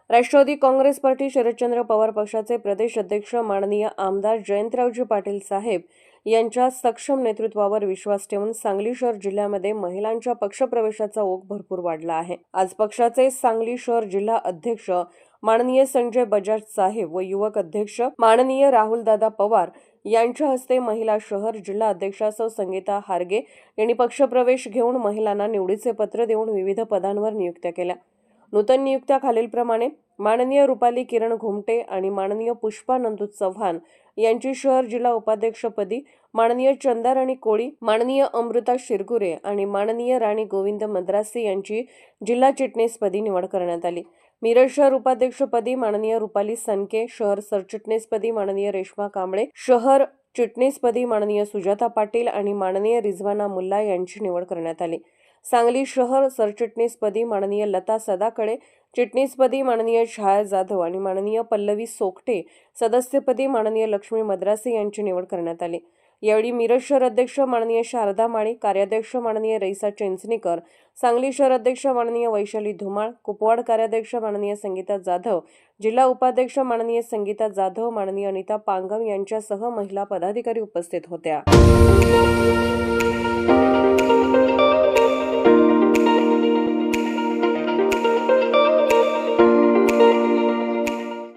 Rashtrawadi Congress party Sharadchandra Pawar पक्षाचे प्रदेश अध्यक्ष माननीय आमदार जयंतरावजी पाटील साहेब यांच्या सक्षम नेतृत्वावर विश्वास ठेवून सांगली शहर जिल्ह्यामध्ये महिलांच्या पक्षप्रवेशाचा ओघ भरपूर वाढला आहे। आज पक्षाचे सांगली शहर जिल्हा अध्यक्ष माननीय संजय बजाज साहेब व युवक अध्यक्ष माननीय राहुलदादा पवार यांच्या हस्ते महिला शहर जिल्हा अध्यक्षा सौ संगीता हारगे यांनी पक्षप्रवेश घेऊन महिलांना निवडीचे पत्र देऊन विविध पदांवर नियुक्त्या केल्या। नूतन नियुक्त्या खालीलप्रमाणे माननीय रुपाली किरण घुमटे आणि माननीय पुष्पा नंदू चव्हाण यांची शहर जिल्हा उपाध्यक्षपदी, माननीय चंदा राणी कोळी, माननीय अमृता शिरगुरे आणि माननीय राणी गोविंद मद्रासी यांची जिल्हा चिटणीसपदी निवड करण्यात आली। मिरज शहर उपाध्यक्षपदी माननीय रुपाली सनके, शहर सरचिटणीसपदी माननीय रेश्मा कांबळे, शहर चिटणीसपदी माननीय सुजाता पाटील आणि माननीय रिझवाना मुल्ला यांची निवड करण्यात आली। सांगली शहर सरचिटणीसपदी माननीय लता सदाकडे, चिटणीसपदी माननीय छाया जाधव आणि माननीय पल्लवी सोकटे, सदस्यपदी माननीय लक्ष्मी मद्रासी यांची निवड करण्यात आली। यावेळी मिरज शहर अध्यक्ष माननीय शारदा माळी, कार्याध्यक्ष माननीय रईसा चिंचणीकर, सांगली शहर अध्यक्ष माननीय वैशाली धुमाळ, कुपवाड कार्याध्यक्ष माननीय संगीता जाधव, जिल्हा उपाध्यक्ष माननीय संगीता जाधव, माननीय अनिता पांगम यांच्यासह महिला पदाधिकारी उपस्थित होत्या।